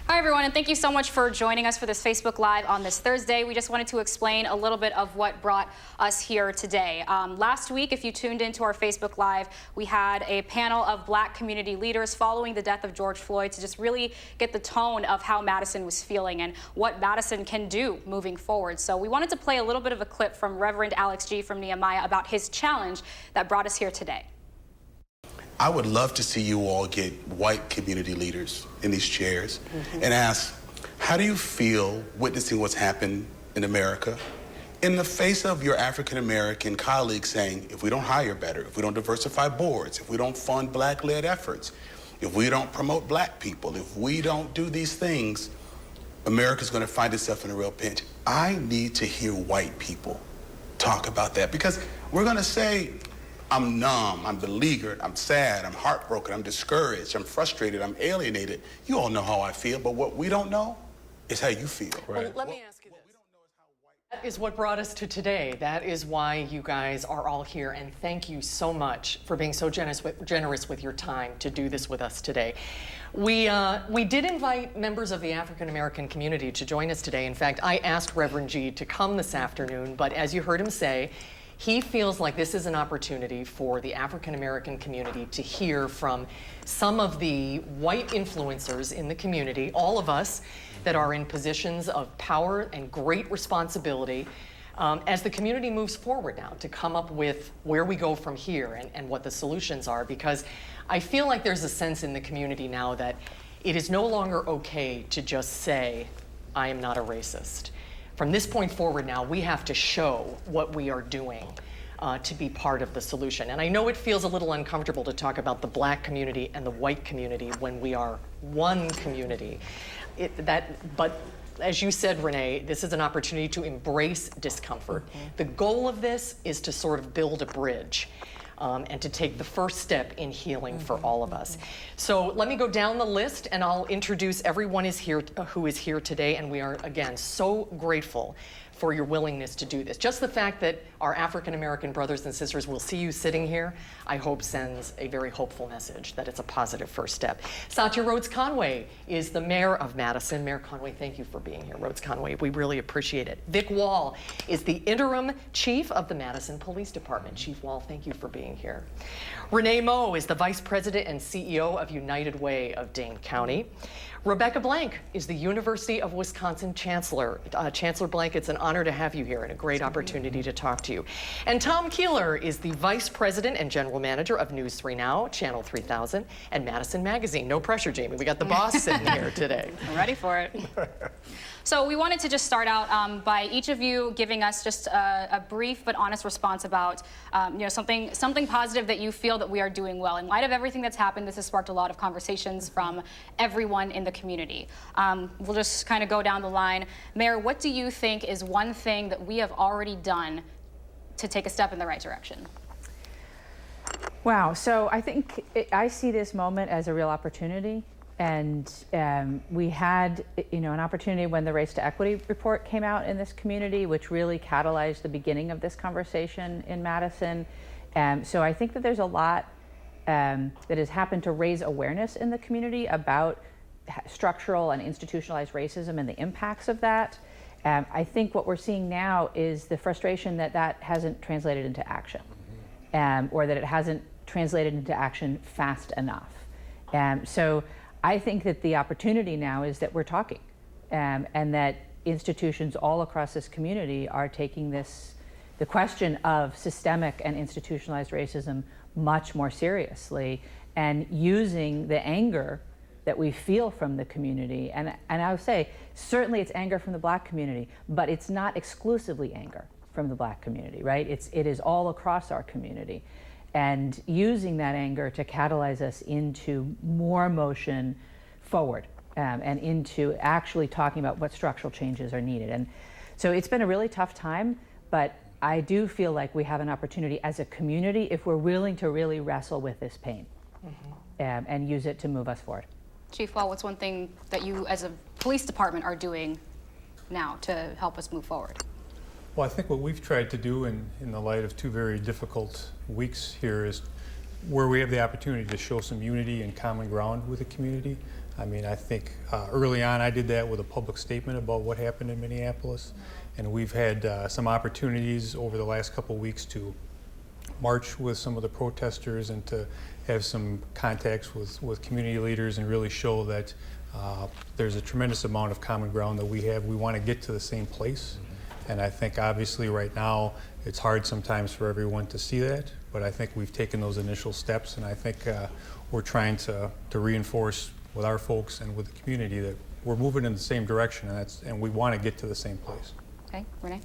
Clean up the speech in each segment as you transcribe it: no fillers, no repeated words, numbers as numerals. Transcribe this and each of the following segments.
Hi, everyone, and thank you so much for joining us for this Facebook Live on this Thursday. We just wanted to explain a little bit of what brought us here today. Last week, if you tuned into our Facebook Live, we had a panel of Black community leaders following the death of George Floyd to just really get the tone of how Madison was feeling and what Madison can do moving forward. So we wanted to play a little bit of a clip from Reverend Alex G. from Nehemiah about his challenge that brought us here today. I would love to see you all get white community leaders in these chairs and ask, how do you feel witnessing what's happened in America in the face of your African-American colleagues saying, if we don't hire better, if we don't diversify boards, if we don't fund Black-led efforts, if we don't promote Black people, if we don't do these things, America's going to find itself in a real pinch. I need to hear white people talk about that, because we're going to say, I'm numb, I'm beleaguered, I'm sad, I'm heartbroken, I'm discouraged, I'm frustrated, I'm alienated. You all know how I feel, but what we don't know is how you feel. Right. Well, let me ask you this. That is what brought us to today. That is why you guys are all here, and thank you so much for being so generous with your time to do this with us today. We did invite members of the African American community to join us today. In fact, I asked Reverend G to come this afternoon, but as you heard him say, he feels like this is an opportunity for the African American community to hear from some of the white influencers in the community, all of us that are in positions of power and great responsibility, as the community moves forward now to come up with where we go from here and what the solutions are. Because I feel like there's a sense in the community now that it is no longer okay to just say, I am not a racist. From this point forward now, we have to show what we are doing to be part of the solution. And I know it feels a little uncomfortable to talk about the Black community and the white community when we are one community. But as you said, Renee, this is an opportunity to embrace discomfort. The goal of this is to sort of build a bridge. And to take the first step in healing for all of us. So let me go down the list and I'll introduce everyone who is here today, and we are, again, so grateful for your willingness to do this. Just the fact that our African American brothers and sisters will see you sitting here, I hope sends a very hopeful message that it's a positive first step. SATYA Rhodes-CONWAY is the mayor of Madison. Mayor Conway, thank you for being here. Rhodes-CONWAY, we really appreciate it. Vic WAHL is the interim chief of the Madison Police Department. Chief WAHL, thank you for being here. Renee Moe is the vice president and CEO of United Way of Dane County. Rebecca Blank is the University of Wisconsin Chancellor. Chancellor Blank, it's an honor to have you here and a great opportunity to talk to you. And Tom Keeler is the Vice President and General Manager of News 3 Now, Channel 3000, and Madison Magazine. No pressure, Jamie. We got the boss sitting here today. I'm ready for it. So we wanted to just start out by each of you giving us just a brief but honest response about something positive that you feel that we are doing well. In light of everything that's happened, this has sparked a lot of conversations from everyone in the community. We'll just kind of go down the line. Mayor, what do you think is one thing that we have already done to take a step in the right direction? Wow, so I think I see this moment as a real opportunity. And we had, an opportunity when the Race to Equity report came out in this community, which really catalyzed the beginning of this conversation in Madison. So I think that there's a lot that has happened to raise awareness in the community about structural and institutionalized racism and the impacts of that. I think what we're seeing now is the frustration that that hasn't translated into action, or that it hasn't translated into action fast enough. So I think that the opportunity now is that we're talking, and that institutions all across this community are taking the question of systemic and institutionalized racism much more seriously, and using the anger that we feel from the community. And I would say, certainly it's anger from the Black community, but it's not exclusively anger from the Black community, right? It is all across our community. And using that anger to catalyze us into more motion forward, and into actually talking about what structural changes are needed. And so it's been a really tough time, but I do feel like we have an opportunity as a community if we're willing to really wrestle with this pain, and use it to move us forward. Chief WAHL, what's one thing that you as a police department are doing now to help us move forward? Well, I think what we've tried to do in the light of 2 very difficult weeks here is where we have the opportunity to show some unity and common ground with the community. I mean, I think early on I did that with a public statement about what happened in Minneapolis, and we've had some opportunities over the last couple of weeks to march with some of the protesters and to have some contacts with community leaders and really show that there's a tremendous amount of common ground that we have. We want to get to the same place, and I think obviously right now it's hard sometimes for everyone to see that, but I think we've taken those initial steps, and I think we're trying to reinforce with our folks and with the community that we're moving in the same direction, and we want to get to the same place. Okay, Renee?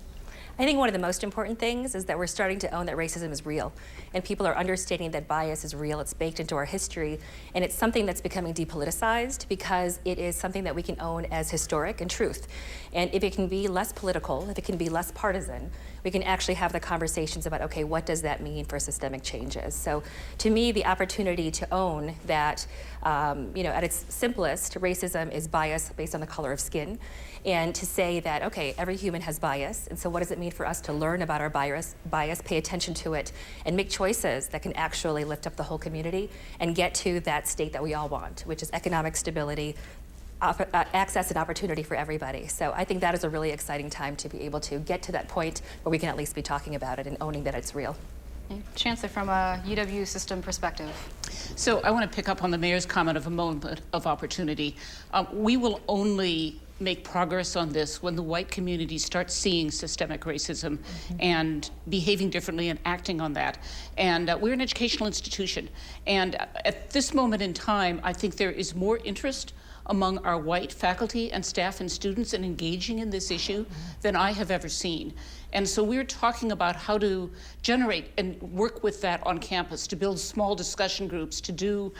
I think one of the most important things is that we're starting to own that racism is real, and people are understanding that bias is real. It's baked into our history, and it's something that's becoming depoliticized because it is something that we can own as historic and truth. And if it can be less political, if it can be less partisan, we can actually have the conversations about, okay, what does that mean for systemic changes? So to me, the opportunity to own that, at its simplest, racism is bias based on the color of skin, and to say that, okay, every human has bias, and so what does it mean for us to learn about our bias, pay attention to it, and make choices that can actually lift up the whole community and get to that state that we all want, which is economic stability, access and opportunity for everybody. So I think that is a really exciting time to be able to get to that point where we can at least be talking about it and owning that it's real. Chancellor, from a UW system perspective. So I want to pick up on the mayor's comment of a moment of opportunity. We will only make progress on this when the white community starts seeing systemic racism and behaving differently and acting on that. And we're an educational institution. And at this moment in time, I think there is more interest among our white faculty and staff and students in engaging in this issue than I have ever seen. And so we're talking about how to generate and work with that on campus, to build small discussion groups, to do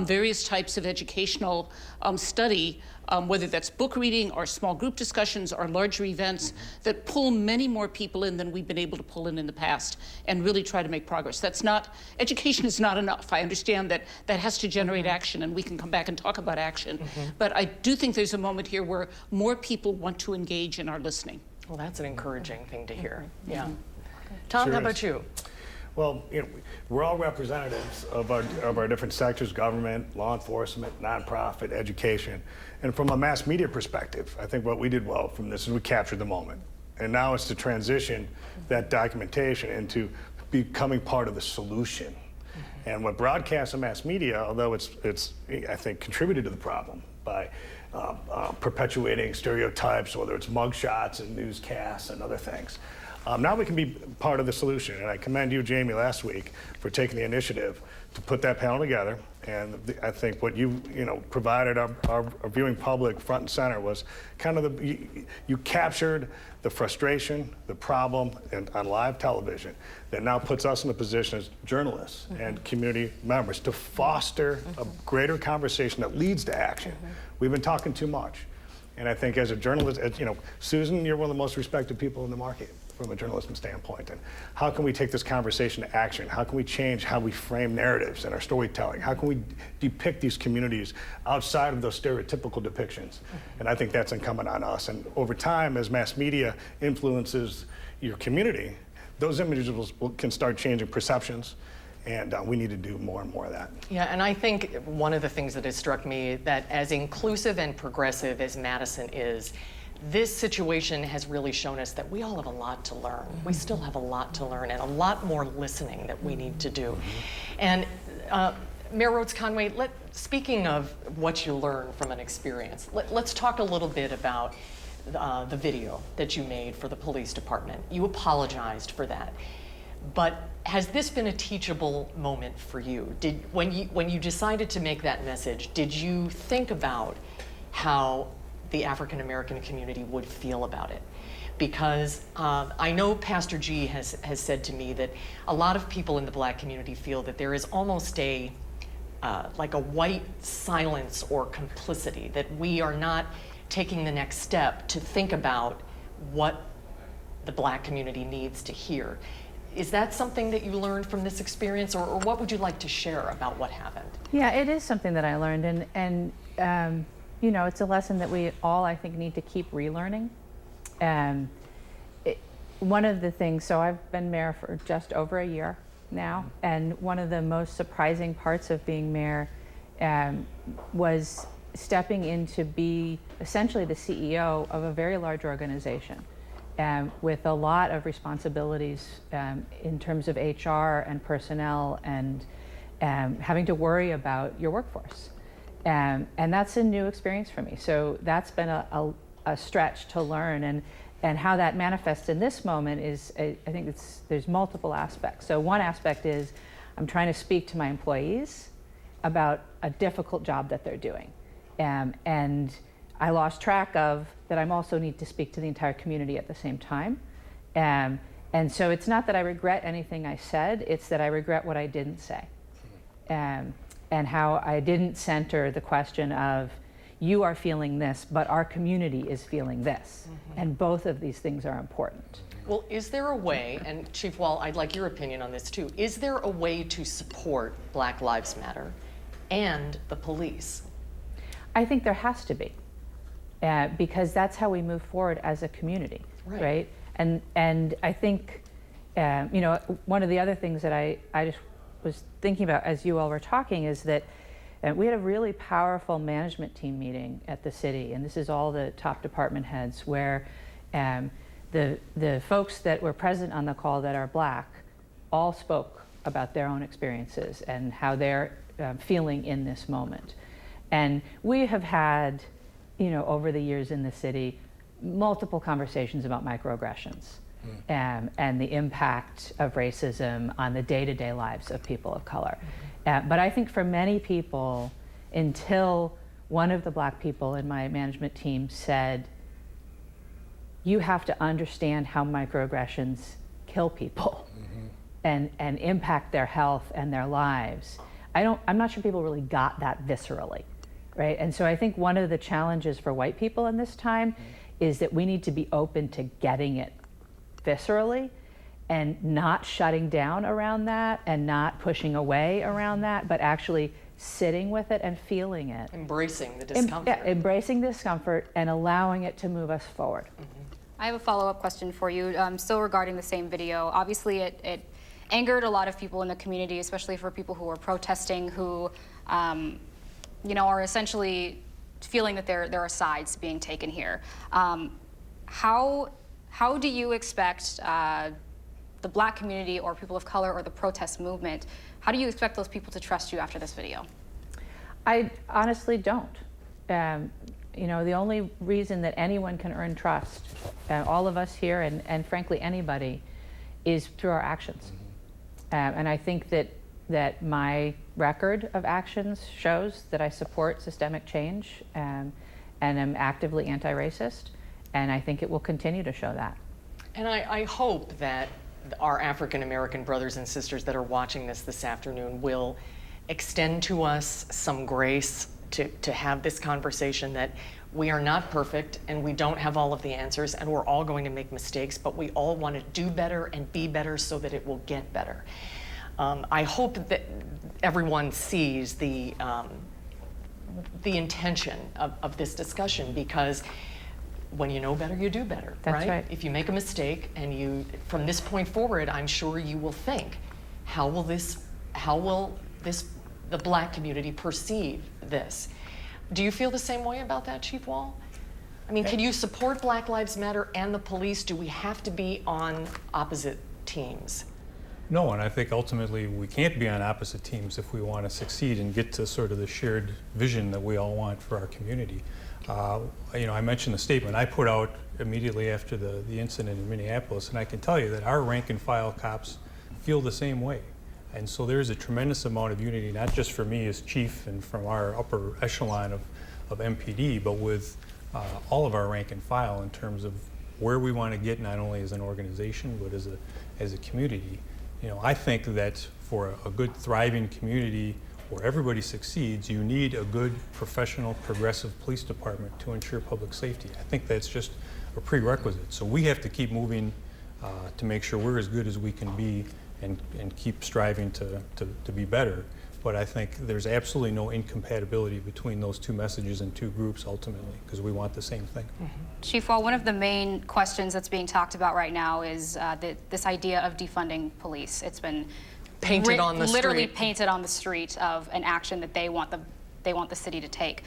various types of educational study, whether that's book reading or small group discussions or larger events that pull many more people in than we've been able to pull in the past and really try to make progress. That's not, education is not enough. I understand that that has to generate action, and we can come back and talk about action. But I do think there's a moment here where more people want to engage in our listening. Well, that's an encouraging thing to hear. Yeah. Tom, Sure how is. about you? Well, we're all representatives of our different sectors: government, law enforcement, nonprofit, education. And from a mass media perspective, I think what we did well from this is we captured the moment. And now it's to transition that documentation into becoming part of the solution. And what broadcast and mass media, although it's I think contributed to the problem by perpetuating stereotypes, whether it's mugshots and newscasts and other things. Now we can be part of the solution, and I commend you, Jamie, last week for taking the initiative to put that panel together. And I think what you provided our viewing public front and center was kind of you captured the frustration, the problem, and on live television that now puts us in a position as journalists and community members to foster a greater conversation that leads to action. We've been talking too much, and I think as a journalist, Susan, you're one of the most respected people in the market from a journalism standpoint. And how can we take this conversation to action? How can we change how we frame narratives and our storytelling? How can we depict these communities outside of those stereotypical depictions? And I think that's incumbent on us. And over time, as mass media influences your community, those images can start changing perceptions. And we need to do more and more of that. Yeah, and I think one of the things that has struck me that as inclusive and progressive as Madison is, this situation has really shown us that we all have a lot to learn. We still have a lot to learn and a lot more listening that we need to do. And Mayor RHODES-CONWAY, speaking of what you learned from an experience, let's talk a little bit about the video that you made for the police department. You apologized for that. But has this been a teachable moment for you? When you decided to make that message, did you think about how the African American community would feel about it? Because I know Pastor G has said to me that a lot of people in the Black community feel that there is almost like a white silence or complicity, that we are not taking the next step to think about what the Black community needs to hear. Is that something that you learned from this experience, or what would you like to share about what happened? Yeah, it is something that I learned, and it's a lesson that we all, I think, need to keep relearning. One of the things, so I've been mayor for just over a year now, and one of the most surprising parts of being mayor was stepping in to be essentially the CEO of a very large organization with a lot of responsibilities in terms of HR and personnel and having to worry about your workforce. And that's a new experience for me. So that's been a stretch to learn. And how that manifests in this moment is, I think there's multiple aspects. So one aspect is I'm trying to speak to my employees about a difficult job that they're doing. And I lost track of that I also need to speak to the entire community at the same time. And so it's not that I regret anything I said, it's that I regret what I didn't say. And how I didn't center the question of, you are feeling this, but our community is feeling this. And both of these things are important. Well, is there a way, and Chief WAHL, I'd like your opinion on this too, is there a way to support Black Lives Matter and the police? I think there has to be, because that's how we move forward as a community, right? And I think, you know, one of the other things that I just was thinking about as you all were talking is that we had a really powerful management team meeting at the city, and this is all the top department heads, where the folks that were present on the call that are Black all spoke about their own experiences and how they're feeling in this moment. And we have had, you know, over the years in the city, multiple conversations about microaggressions and the impact of racism on the day-to-day lives of people of color. But I think for many people, until one of the Black people in my management team said, you have to understand how microaggressions kill people and impact their health and their lives. I'm not sure people really got that viscerally, right? And so I think one of the challenges for white people in this time is that we need to be open to getting it viscerally and not shutting down around that and not pushing away around that, but actually sitting with it and feeling it. Embracing the discomfort. Embracing discomfort and allowing it to move us forward. I have a follow-up question for you, still regarding the same video. Obviously, it angered a lot of people in the community, especially for people who are protesting, who you know, are essentially feeling that there are sides being taken here. How do you expect the Black community or people of color or the protest movement, how do you expect those people to trust you after this video? I honestly don't. You know, the only reason that anyone can earn trust, all of us here and frankly anybody, is through our actions. And I think that my record of actions shows that I support systemic change and am actively anti-racist, and I think it will continue to show that. And I hope that our African American brothers and sisters that are watching this afternoon will extend to us some grace to have this conversation, that we are not perfect and we don't have all of the answers and we're all going to make mistakes, but we all want to do better and be better so that it will get better. I hope that everyone sees the intention of this discussion, because when you know better, you do better, That's right? If you make a mistake and from this point forward, I'm sure you will think, how will the Black community perceive this? Do you feel the same way about that, Chief WAHL? I mean, can you support Black Lives Matter and the police? Do we have to be on opposite teams? No, and I think ultimately we can't be on opposite teams if we want to succeed and get to sort of the shared vision that we all want for our community. You know, I mentioned the statement I put out immediately after the incident in Minneapolis, and I can tell you that our rank and file cops feel the same way. And so there's a tremendous amount of unity, not just for me as chief and from our upper echelon of MPD, but with all of our rank and file in terms of where we want to get, not only as an organization, but as a community. You know, I think that for a good, thriving community where everybody succeeds, you need a good, professional, progressive police department to ensure public safety. I think that's just a prerequisite. So we have to keep moving to make sure we're as good as we can be and keep striving to be better. But I think there's absolutely no incompatibility between those two messages and two groups ultimately, because we want the same thing. Chief WAHL, one of the main questions that's being talked about right now is this idea of defunding police. It's been painted on the literally street. Painted on the street of an action that they want the they want the city to take.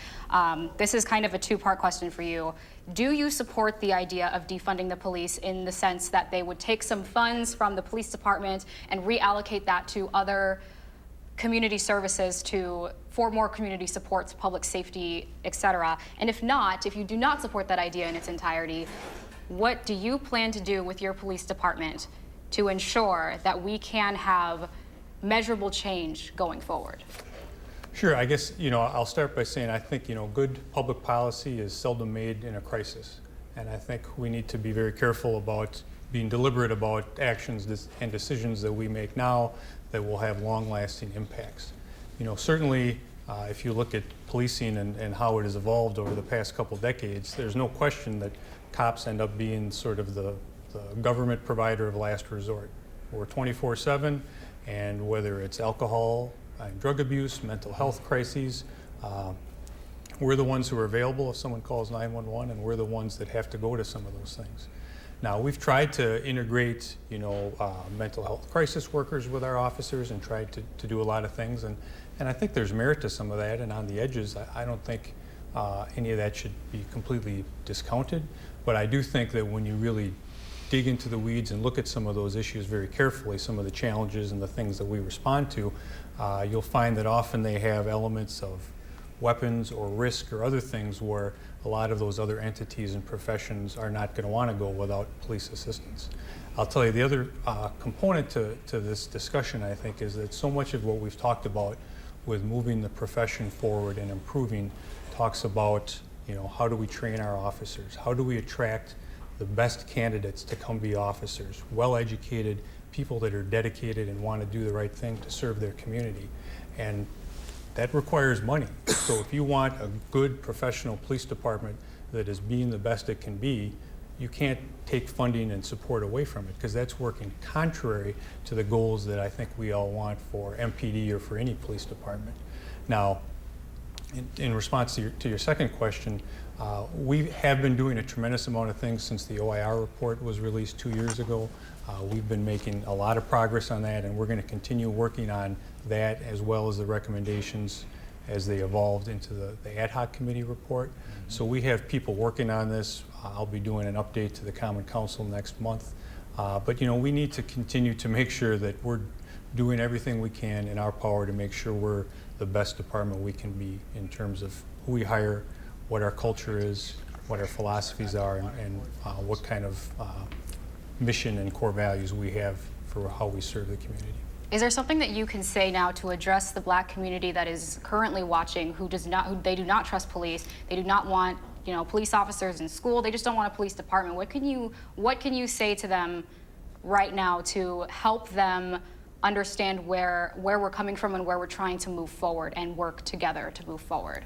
This is kind of a two-part question for you. Do you support the idea of defunding the police in the sense that they would take some funds from the police department and reallocate that to other community services for more community supports, public safety, etc.? And if not, if you do not support that idea in its entirety, what do you plan to do with your police department to ensure that we can have measurable change going forward? Sure, I guess, I'll start by saying I think, good public policy is seldom made in a crisis. And I think we need to be very careful about being deliberate about actions and decisions that we make now that will have long-lasting impacts. Certainly, if you look at policing and how it has evolved over the past couple decades, there's no question that cops end up being sort of the government provider of last resort. We're 24/7, and whether it's alcohol and drug abuse, mental health crises, we're the ones who are available if someone calls 911, and we're the ones that have to go to some of those things. Now, we've tried to integrate, mental health crisis workers with our officers and tried to do a lot of things, and I think there's merit to some of that, and on the edges, I don't think any of that should be completely discounted, but I do think that when you really dig into the weeds and look at some of those issues very carefully, some of the challenges and the things that we respond to, you'll find that often they have elements of weapons or risk or other things where a lot of those other entities and professions are not going to want to go without police assistance. I'll tell you the other component to this discussion, I think, is that so much of what we've talked about with moving the profession forward and improving talks about, how do we train our officers? How do we attract the best candidates to come be officers, well-educated people that are dedicated and want to do the right thing to serve their community? And that requires money. So if you want a good professional police department that is being the best it can be, you can't take funding and support away from it, because that's working contrary to the goals that I think we all want for MPD or for any police department. Now, in response to your second question, we have been doing a tremendous amount of things since the OIR report was released 2 years ago. We've been making a lot of progress on that, and we're going to continue working on that as well as the recommendations as they evolved into the ad hoc committee report. So we have people working on this. I'll be doing an update to the Common Council next month. But we need to continue to make sure that we're doing everything we can in our power to make sure we're the best department we can be in terms of who we hire, what our culture is, what our philosophies are, and what kind of mission and core values we have for how we serve the community. Is there something that you can say now to address the Black community that is currently watching, who they do not trust police, they do not want police officers in school, they just don't want a police department? What can you say to them right now to help them understand where we're coming from and where we're trying to move forward and work together to move forward?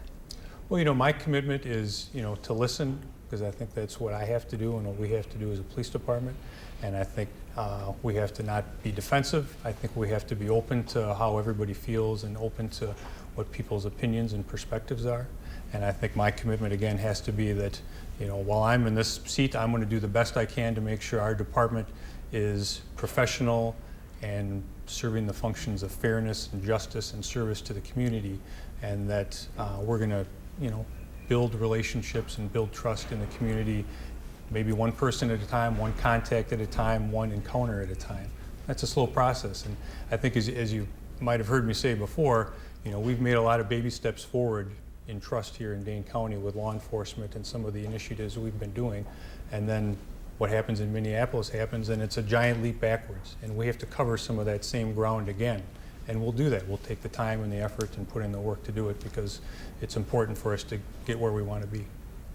Well, my commitment is, to listen, because I think that's what I have to do and what we have to do as a police department. And I think we have to not be defensive. I think we have to be open to how everybody feels and open to what people's opinions and perspectives are. And I think my commitment, again, has to be that, while I'm in this seat, I'm going to do the best I can to make sure our department is professional and serving the functions of fairness and justice and service to the community, and that we're going to, build relationships and build trust in the community, maybe one person at a time, one contact at a time, one encounter at a time. That's a slow process, and I think as you might have heard me say before, we've made a lot of baby steps forward in trust here in Dane County with law enforcement and some of the initiatives we've been doing, and then what happens in Minneapolis happens, and it's a giant leap backwards, and we have to cover some of that same ground again. And we'll do that. We'll take the time and the effort and put in the work to do it, because it's important for us to get where we want to be.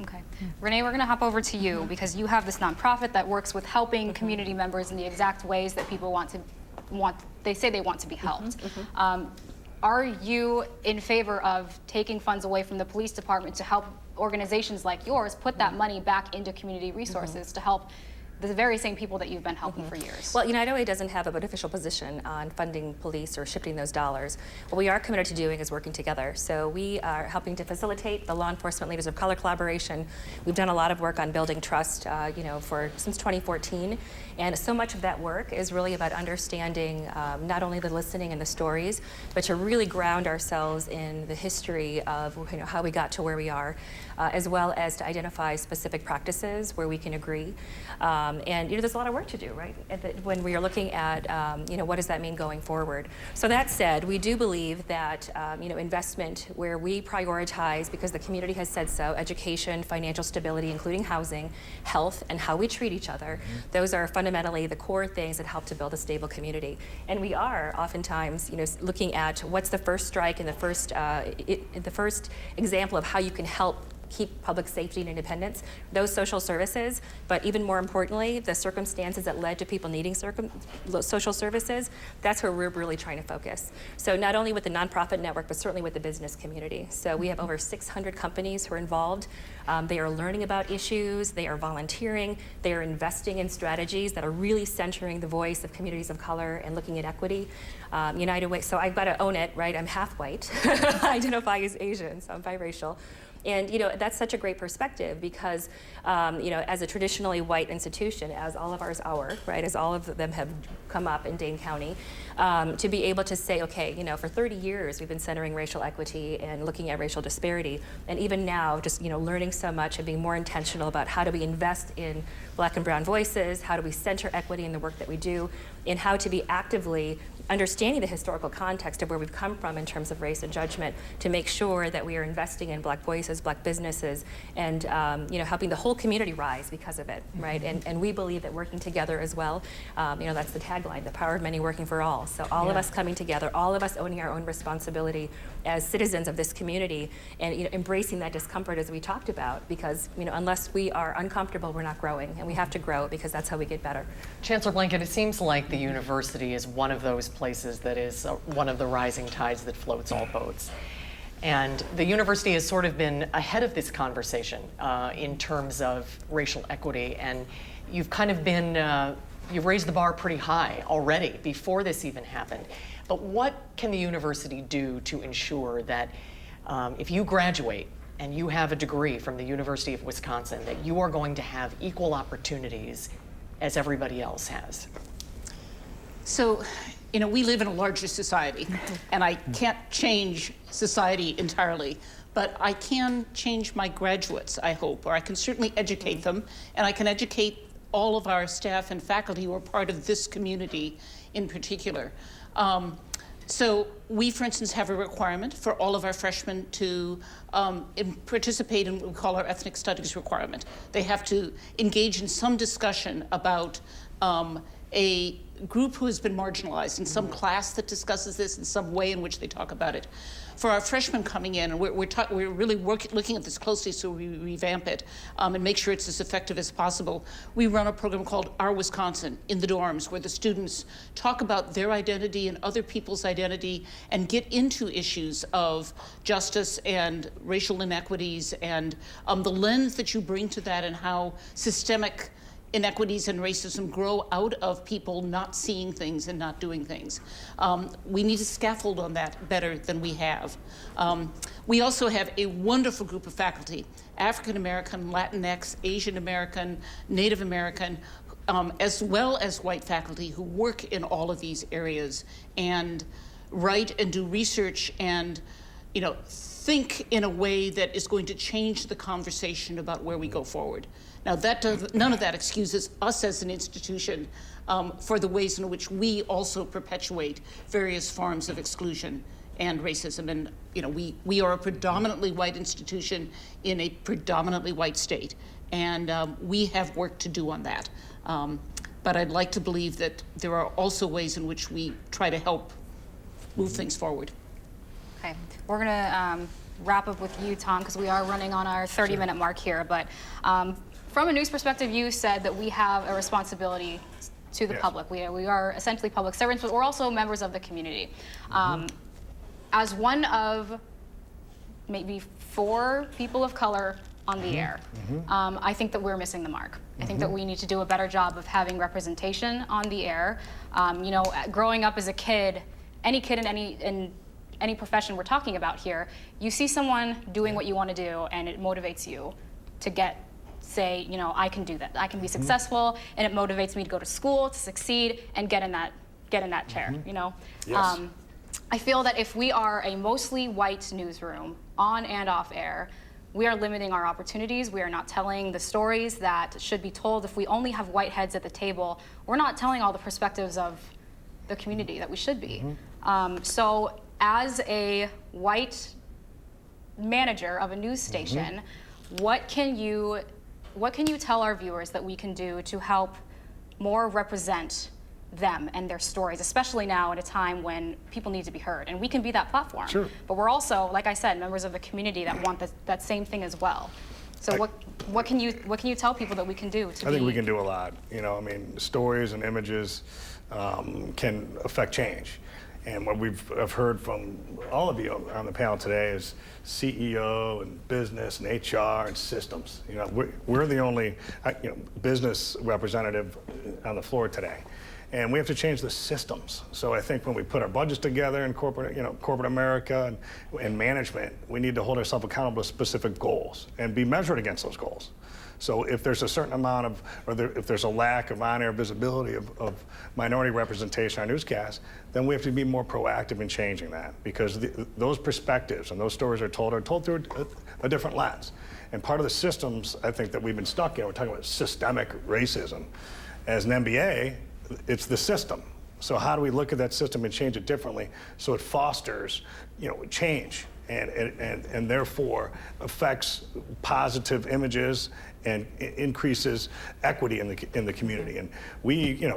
Okay. Renee, we're going to hop over to you, because you have this nonprofit that works with helping community members in the exact ways that people they say they want to be helped. Are you in favor of taking funds away from the police department to help organizations like yours put that money back into community resources to help the very same people that you've been helping for years. Well, United Way doesn't have an official position on funding police or shifting those dollars. What we are committed to doing is working together. So we are helping to facilitate the law enforcement leaders of color collaboration. We've done a lot of work on building trust, since 2014. And so much of that work is really about understanding not only the listening and the stories, but to really ground ourselves in the history of how we got to where we are, as well as to identify specific practices where we can agree. And there's a lot of work to do, right? When we are looking at what does that mean going forward. So that said, we do believe that investment where we prioritize, because the community has said so, education, financial stability, including housing, health, and how we treat each other. Those are fundamentally the core things that help to build a stable community. And we are oftentimes looking at what's the first strike and the first example of how you can help keep public safety and independence, those social services, but even more importantly, the circumstances that led to people needing social services, that's where we're really trying to focus. So not only with the nonprofit network, but certainly with the business community. So we have over 600 companies who are involved. They are learning about issues, they are volunteering, they are investing in strategies that are really centering the voice of communities of color and looking at equity. United Way, so I've got to own it, right? I'm half white, I identify as Asian, so I'm biracial. And that's such a great perspective because as a traditionally white institution, as all of ours are, right, as all of them have come up in Dane County, to be able to say, okay, for 30 years we've been centering racial equity and looking at racial disparity, and even now just learning so much and being more intentional about how do we invest in Black and brown voices, how do we center equity in the work that we do, and how to be actively understanding the historical context of where we've come from in terms of race and judgment to make sure that we are investing in Black voices, Black businesses, and helping the whole community rise because of it, right? And we believe that working together as well, that's the tagline, the power of many working for all. So all of us coming together, all of us owning our own responsibility as citizens of this community and embracing that discomfort as we talked about, because unless we are uncomfortable, we're not growing, and we have to grow because that's how we get better. Chancellor Blanket, it seems like the university is one of those places that is one of the rising tides that floats all boats. And the university has sort of been ahead of this conversation in terms of racial equity, and you've kind of been, you've raised the bar pretty high already before this even happened. But what can the university do to ensure that if you graduate and you have a degree from the University of Wisconsin, that you are going to have equal opportunities as everybody else has? So, we live in a larger society, and I can't change society entirely, but I can change my graduates, I hope, or I can certainly educate them, and I can educate all of our staff and faculty who are part of this community in particular. So we, for instance, have a requirement for all of our freshmen to participate in what we call our ethnic studies requirement. They have to engage in some discussion about a group who has been marginalized in some class that discusses this in some way in which they talk about it. For our freshmen coming in, and we're really looking at this closely so we revamp it and make sure it's as effective as possible. We run a program called Our Wisconsin in the dorms, where the students talk about their identity and other people's identity and get into issues of justice and racial inequities and the lens that you bring to that and how systemic inequities and racism grow out of people not seeing things and not doing things. We need to scaffold on that better than we have. We also have a wonderful group of faculty, African American, Latinx, Asian American, Native American, as well as white faculty who work in all of these areas and write and do research and think in a way that is going to change the conversation about where we go forward. Now, none of that excuses us as an institution for the ways in which we also perpetuate various forms of exclusion and racism. And we are a predominantly white institution in a predominantly white state, and we have work to do on that. But I'd like to believe that there are also ways in which we try to help move things forward. Okay, we're gonna wrap up with you, Tom, because we are running on our 30-minute mark here. But from a news perspective, you said that we have a responsibility to the public. We are essentially public servants, but we're also members of the community. As one of maybe 4 people of color on the air. I think that we're missing the mark. I think that we need to do a better job of having representation on the air. You know, growing up as a kid in any profession we're talking about here, you see someone doing what you want to do, and it motivates you to say, you know, I can do that. I can be successful, and it motivates me to go to school, to succeed, and get in that chair. You know. Yes. I feel that if we are a mostly white newsroom, on and off air, we are limiting our opportunities. We are not telling the stories that should be told. If we only have white heads at the table, we're not telling all the perspectives of the community that we should be. So as a white manager of a news station, what can you tell our viewers that we can do to help more represent them and their stories, especially now at a time when people need to be heard, and we can be that platform. Sure. But we're also, like I said, members of the community that want that same thing as well. So what can you tell people that we can do to I think we can do a lot. You know, I mean, stories and images can affect change. And what I've heard from all of you on the panel today is CEO and business and HR and systems. You know, we're the only business representative on the floor today. And we have to change the systems. So I think when we put our budgets together in corporate America and management, we need to hold ourselves accountable to specific goals and be measured against those goals. So if there's a certain amount of, if there's a lack of on-air visibility of minority representation on newscasts, then we have to be more proactive in changing that, because those perspectives and those stories are told through a different lens. And part of the systems, I think, that we've been stuck in, we're talking about systemic racism. As an MBA, it's the system. So how do we look at that system and change it differently so it fosters, change and therefore affects positive images and increases equity in the community? And we,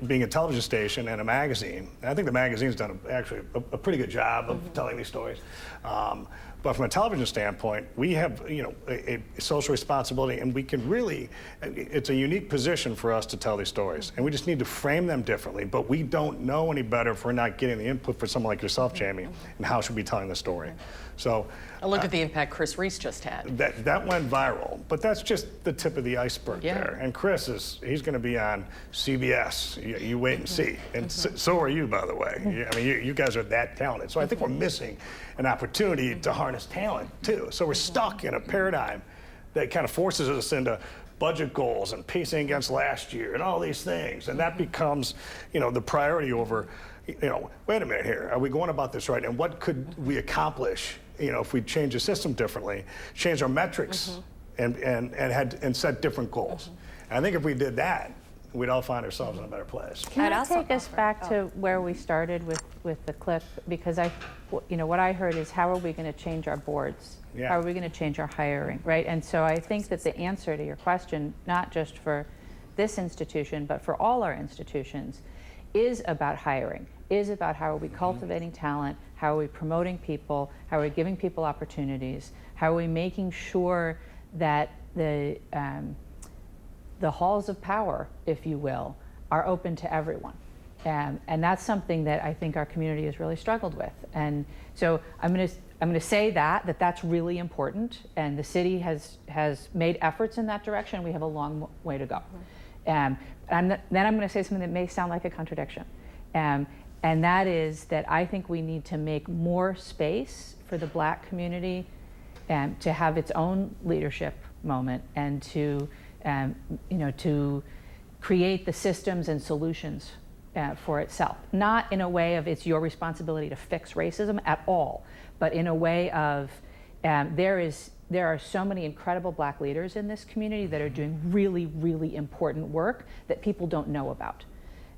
being a television station and a magazine, I think the magazine's done actually a pretty good job of telling these stories. But from a television standpoint, we have, a social responsibility, and we can really, it's a unique position for us to tell these stories. And we just need to frame them differently, but we don't know any better if we're not getting the input for someone like yourself, Jamie, and how should we be telling the story. So look at the impact Chris Reese just had. That went viral, but that's just the tip of the iceberg there. And Chris he's going to be on CBS. You wait and see. And so are you, by the way. I mean, you guys are that talented. So I think we're missing an opportunity to harness talent too. So we're stuck in a paradigm that kind of forces us into budget goals and pacing against last year and all these things, and that becomes, the priority over, wait a minute here, are we going about this right? And what could we accomplish, if we change the system differently, change our metrics, and set different goals? And I think if we did that, we'd all find ourselves in a better place. Can I take us back to where we started with the clip? Because what I heard is, how are we going to change our boards? Yeah. How are we going to change our hiring, right? And so I think that the answer to your question, not just for this institution, but for all our institutions, is about hiring, is about how are we cultivating talent, how are we promoting people, how are we giving people opportunities, how are we making sure that the halls of power, if you will, are open to everyone. And that's something that I think our community has really struggled with. And so I'm going to say that's really important, and the city has made efforts in that direction. We have a long way to go. Then I'm going to say something that may sound like a contradiction. And that is that I think we need to make more space for the Black community to have its own leadership moment, and to create the systems and solutions for itself. Not in a way of it's your responsibility to fix racism at all, but in a way of there are so many incredible Black leaders in this community that are doing really, really important work that people don't know about,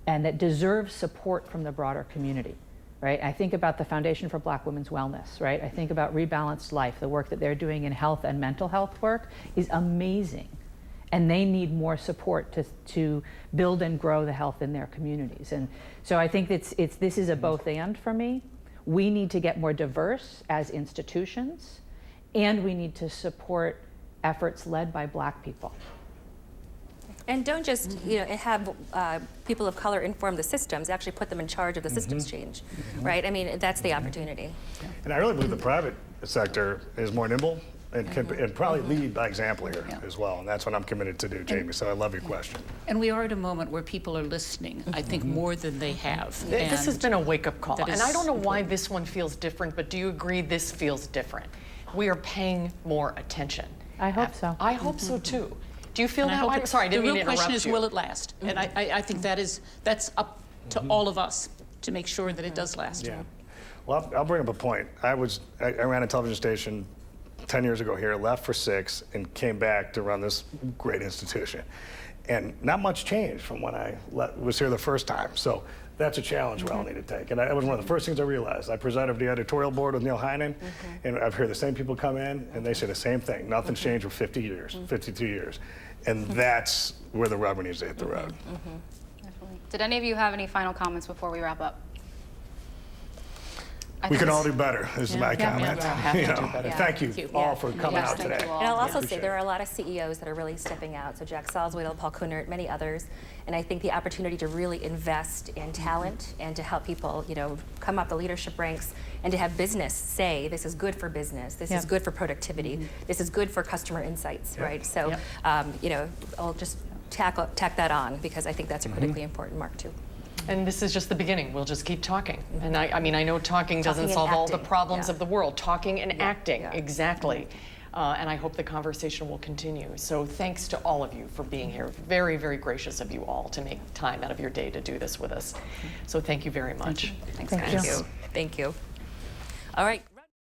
and that deserve support from the broader community, right? I think about the Foundation for Black Women's Wellness, right? I think about Rebalanced Life. The work that they're doing in health and mental health work is amazing. And they need more support to build and grow the health in their communities. And so I think this is a both and for me. We need to get more diverse as institutions, and we need to support efforts led by Black people. And don't just have people of color inform the systems, actually put them in charge of the systems change, right? I mean, that's the opportunity. And I really believe the private sector is more nimble and probably lead by example here as well. And that's what I'm committed to do, Jamie. So I love your question. And we are at a moment where people are listening, I think, more than they have. This has been a wake-up call. That And is I don't know why important. this one feels different, but do you agree this feels different? We are paying more attention. I hope so. I hope so too. Do you feel And I that hope way? that- Sorry, I didn't mean to The real question interrupt is, you. will it last? And I think that's up to all of us to make sure that it does last. Yeah. Well, I'll bring up a point. I ran a television station 10 years ago here, left for 6, and came back to run this great institution. And not much changed from when I was here the first time. So that's a challenge we all need to take. And that was one of the first things I realized. I presided over the editorial board with Neil Heinen, and I've heard the same people come in, and they say the same thing. Nothing's changed for 50 years, 52 years. And that's where the rubber needs to hit the road. Definitely. Did any of you have any final comments before we wrap up? We can all do better, is my comment. have to You do know, better. Thank you all for coming Yes, out thank today. you all. And I'll also appreciate say there it. are a lot of CEOs that are really stepping out. So Jack Salzwedel, Paul Kunert, many others. And I think the opportunity to really invest in talent and to help people, come up the leadership ranks and to have business say, this is good for business, this is good for productivity, this is good for customer insights, right? So, I'll just tack that on because I think that's a critically important mark too. And this is just the beginning. We'll just keep talking. And I mean, I know talking doesn't and solve all the acting, problems yeah. of the world. Talking and acting, yeah. exactly. And I hope the conversation will continue. So thanks to all of you for being here. Very, very gracious of you all to make time out of your day to do this with us. So thank you very much. Thanks, Thank guys. you. Thank you. All right.